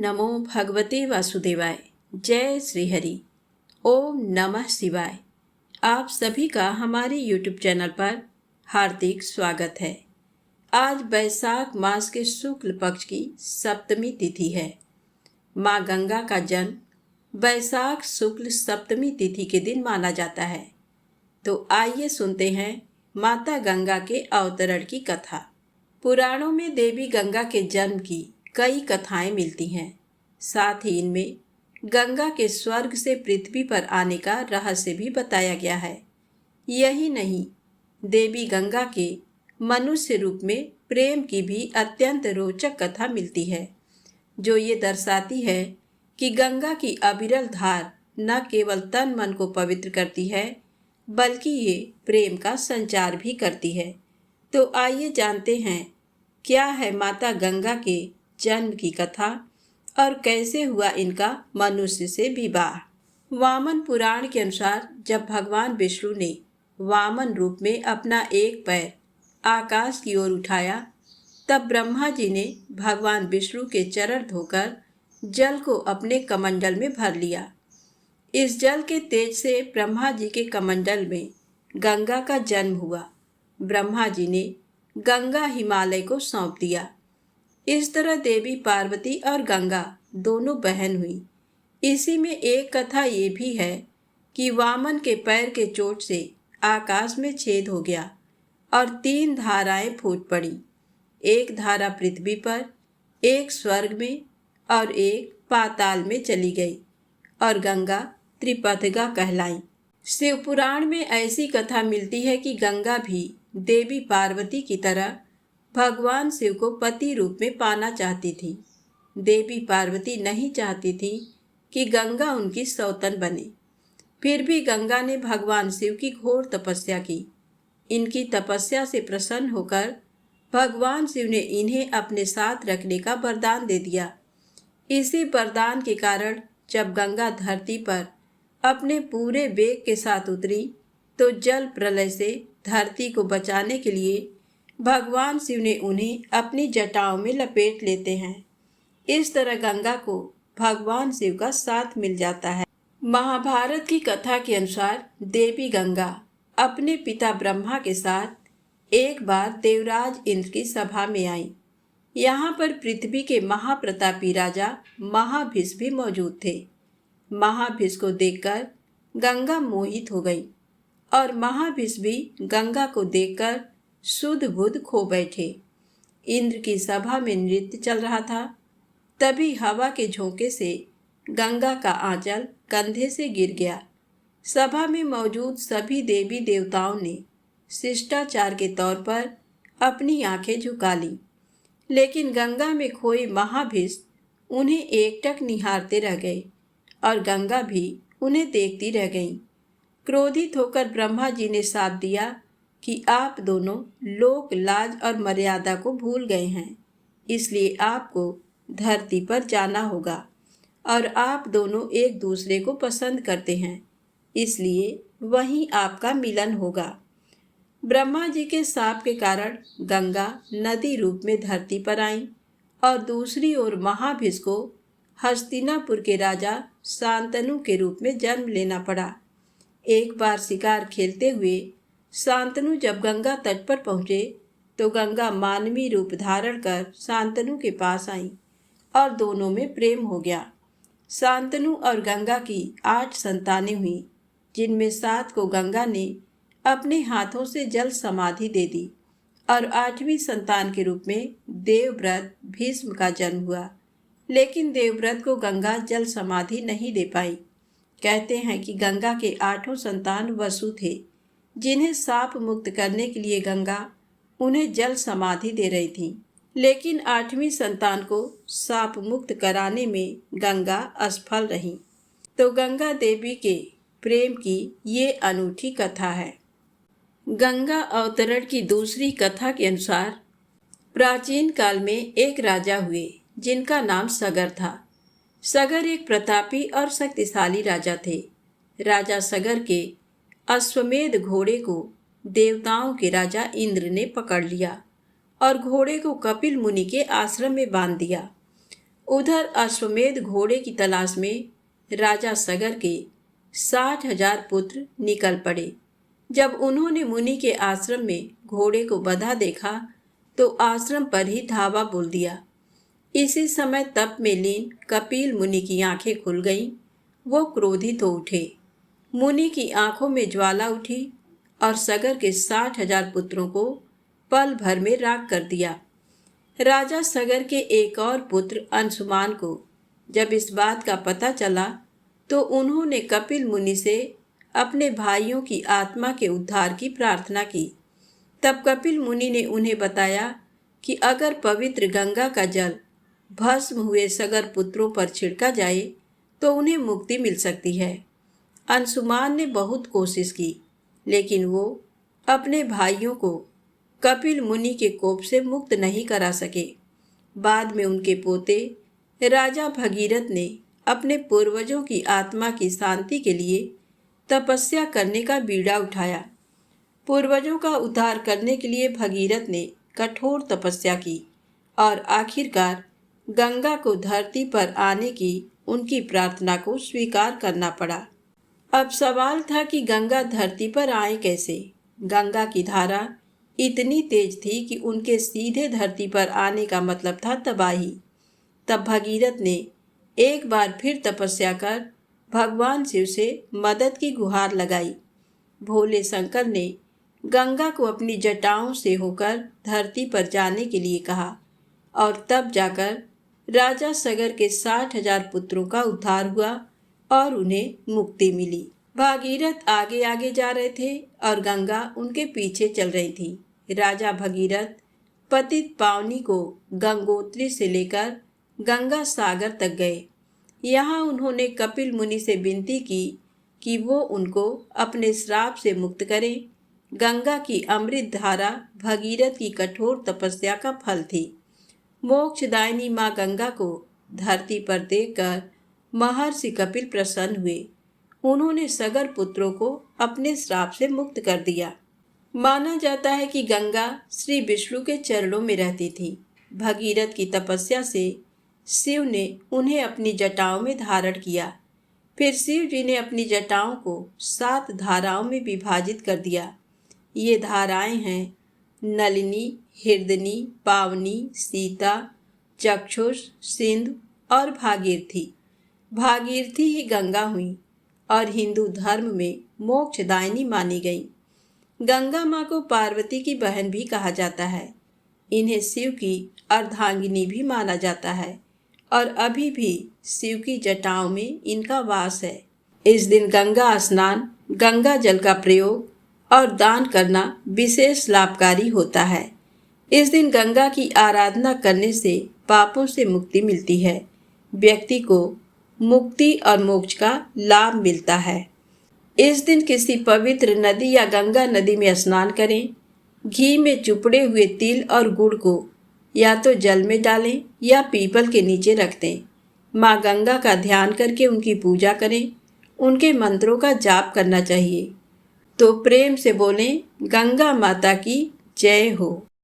नमो भगवते वासुदेवाय। जय श्री हरि। ओम नमः शिवाय। आप सभी का हमारे YouTube चैनल पर हार्दिक स्वागत है। आज वैशाख मास के शुक्ल पक्ष की सप्तमी तिथि है। माँ गंगा का जन्म वैशाख शुक्ल सप्तमी तिथि के दिन माना जाता है। तो आइए सुनते हैं माता गंगा के अवतरण की कथा। पुराणों में देवी गंगा के जन्म की कई कथाएं मिलती हैं। साथ ही इनमें गंगा के स्वर्ग से पृथ्वी पर आने का रहस्य भी बताया गया है। यही नहीं, देवी गंगा के मनुष्य रूप में प्रेम की भी अत्यंत रोचक कथा मिलती है, जो ये दर्शाती है कि गंगा की अविरल धार न केवल तन मन को पवित्र करती है, बल्कि ये प्रेम का संचार भी करती है। तो आइए जानते हैं क्या है माता गंगा के जन्म की कथा और कैसे हुआ इनका मनुष्य से विवाह। वामन पुराण के अनुसार जब भगवान विष्णु ने वामन रूप में अपना एक पैर आकाश की ओर उठाया, तब ब्रह्मा जी ने भगवान विष्णु के चरण धोकर जल को अपने कमंडल में भर लिया। इस जल के तेज से ब्रह्मा जी के कमंडल में गंगा का जन्म हुआ। ब्रह्मा जी ने गंगा हिमालय को सौंप दिया। इस तरह देवी पार्वती और गंगा दोनों बहन हुई। इसी में एक कथा ये भी है कि वामन के पैर के चोट से आकाश में छेद हो गया और 3 धाराएं फूट पड़ी। एक धारा पृथ्वी पर, एक स्वर्ग में और एक पाताल में चली गई और गंगा त्रिपथगा कहलाई। शिव पुराण में ऐसी कथा मिलती है कि गंगा भी देवी पार्वती की तरह भगवान शिव को पति रूप में पाना चाहती थी। देवी पार्वती नहीं चाहती थी कि गंगा उनकी सौतन बने। फिर भी गंगा ने भगवान शिव की घोर तपस्या की। इनकी तपस्या से प्रसन्न होकर भगवान शिव ने इन्हें अपने साथ रखने का वरदान दे दिया। इसी वरदान के कारण जब गंगा धरती पर अपने पूरे वेग के साथ उतरी, तो जल प्रलय से धरती को बचाने के लिए भगवान शिव ने उन्हें अपनी जटाओं में लपेट लेते हैं। इस तरह गंगा को भगवान शिव का साथ मिल जाता है। महाभारत की कथा के अनुसार देवी गंगा अपने पिता ब्रह्मा के साथ एक बार देवराज इंद्र की सभा में आई। यहाँ पर पृथ्वी के महाप्रतापी राजा महाभिष भी मौजूद थे। महाभिष को देखकर गंगा मोहित हो गई और महाभिष भी गंगा को देखकर सुध बुध खो बैठे। इंद्र की सभा में नृत्य चल रहा था। तभी हवा के झोंके से गंगा का आंचल कंधे से गिर गया। सभा में मौजूद सभी देवी देवताओं ने शिष्टाचार के तौर पर अपनी आंखें झुका ली, लेकिन गंगा में खोए महाभिष उन्हें एकटक निहारते रह गए और गंगा भी उन्हें देखती रह गईं। क्रोधित होकर ब्रह्मा जी ने शाप दिया कि आप दोनों लोक लाज और मर्यादा को भूल गए हैं, इसलिए आपको धरती पर जाना होगा और आप दोनों एक दूसरे को पसंद करते हैं, इसलिए वहीं आपका मिलन होगा। ब्रह्मा जी के शाप के कारण गंगा नदी रूप में धरती पर आई और दूसरी ओर महाभिष को हस्तिनापुर के राजा शांतनु के रूप में जन्म लेना पड़ा। एक बार शिकार खेलते हुए शांतनु जब गंगा तट पर पहुँचे, तो गंगा मानवी रूप धारण कर शांतनु के पास आई और दोनों में प्रेम हो गया। शांतनु और गंगा की 8 संतानें हुई, जिनमें 7 को गंगा ने अपने हाथों से जल समाधि दे दी और 8वीं संतान के रूप में देवव्रत भीष्म का जन्म हुआ। लेकिन देवव्रत को गंगा जल समाधि नहीं दे पाई। कहते हैं कि गंगा के 8 संतान वसु थे, जिन्हें शाप मुक्त करने के लिए गंगा उन्हें जल समाधि दे रही थी, लेकिन 8वीं संतान को शाप मुक्त कराने में गंगा असफल रही। तो गंगा देवी के प्रेम की ये अनूठी कथा है। गंगा अवतरण की दूसरी कथा के अनुसार प्राचीन काल में एक राजा हुए, जिनका नाम सगर था। सगर एक प्रतापी और शक्तिशाली राजा थे। राजा सगर के अश्वमेध घोड़े को देवताओं के राजा इंद्र ने पकड़ लिया और घोड़े को कपिल मुनि के आश्रम में बांध दिया। उधर अश्वमेध घोड़े की तलाश में राजा सगर के 60,000 पुत्र निकल पड़े। जब उन्होंने मुनि के आश्रम में घोड़े को बंधा देखा तो आश्रम पर ही धावा बोल दिया। इसी समय तप में लीन कपिल मुनि की आंखें खुल गईं। वो क्रोधित हो उठे। मुनि की आंखों में ज्वाला उठी और सगर के 60,000 पुत्रों को पल भर में राख कर दिया। राजा सगर के एक और पुत्र अंशुमान को जब इस बात का पता चला तो उन्होंने कपिल मुनि से अपने भाइयों की आत्मा के उद्धार की प्रार्थना की। तब कपिल मुनि ने उन्हें बताया कि अगर पवित्र गंगा का जल भस्म हुए सगर पुत्रों पर छिड़का जाए तो उन्हें मुक्ति मिल सकती है। अंशुमान ने बहुत कोशिश की, लेकिन वो अपने भाइयों को कपिल मुनि के कोप से मुक्त नहीं करा सके। बाद में उनके पोते राजा भगीरथ ने अपने पूर्वजों की आत्मा की शांति के लिए तपस्या करने का बीड़ा उठाया। पूर्वजों का उद्धार करने के लिए भगीरथ ने कठोर तपस्या की और आखिरकार गंगा को धरती पर आने की उनकी प्रार्थना को स्वीकार करना पड़ा। अब सवाल था कि गंगा धरती पर आए कैसे। गंगा की धारा इतनी तेज थी कि उनके सीधे धरती पर आने का मतलब था तबाही। तब भगीरथ ने एक बार फिर तपस्या कर भगवान शिव से मदद की गुहार लगाई। भोले शंकर ने गंगा को अपनी जटाओं से होकर धरती पर जाने के लिए कहा और तब जाकर राजा सगर के 60,000 पुत्रों का उद्धार हुआ और उन्हें मुक्ति मिली। भागीरथ आगे आगे जा रहे थे और गंगा उनके पीछे चल रही थी। राजा भगीरथ पतित पावनी को गंगोत्री से लेकर गंगा सागर तक गए। यहाँ उन्होंने कपिल मुनि से विनती की कि वो उनको अपने श्राप से मुक्त करें। गंगा की अमृत धारा भगीरथ की कठोर तपस्या का फल थी। मोक्षदायिनी माँ गंगा को धरती पर देखकर महर्षि कपिल प्रसन्न हुए। उन्होंने सगर पुत्रों को अपने श्राप से मुक्त कर दिया। माना जाता है कि गंगा श्री विष्णु के चरणों में रहती थी। भगीरथ की तपस्या से शिव ने उन्हें अपनी जटाओं में धारण किया। फिर शिव जी ने अपनी जटाओं को 7 धाराओं में विभाजित कर दिया। ये धाराएं हैं नलिनी, हिरदनी, पावनी, सीता, चक्षुष, सिंधु और भागीरथी। भागीरथी ही गंगा हुई और हिंदू धर्म में मोक्षदायिनी मानी गई। गंगा माँ को पार्वती की बहन भी कहा जाता है। इन्हें शिव की अर्धांगिनी भी माना जाता है और अभी भी शिव की जटाओं में इनका वास है। इस दिन गंगा स्नान, गंगा जल का प्रयोग और दान करना विशेष लाभकारी होता है। इस दिन गंगा की आराधना करने से पापों से मुक्ति मिलती है। व्यक्ति को मुक्ति और मोक्ष का लाभ मिलता है। इस दिन किसी पवित्र नदी या गंगा नदी में स्नान करें। घी में चुपड़े हुए तिल और गुड़ को या तो जल में डालें या पीपल के नीचे रख दें। माँ गंगा का ध्यान करके उनकी पूजा करें। उनके मंत्रों का जाप करना चाहिए। तो प्रेम से बोलें, गंगा माता की जय हो।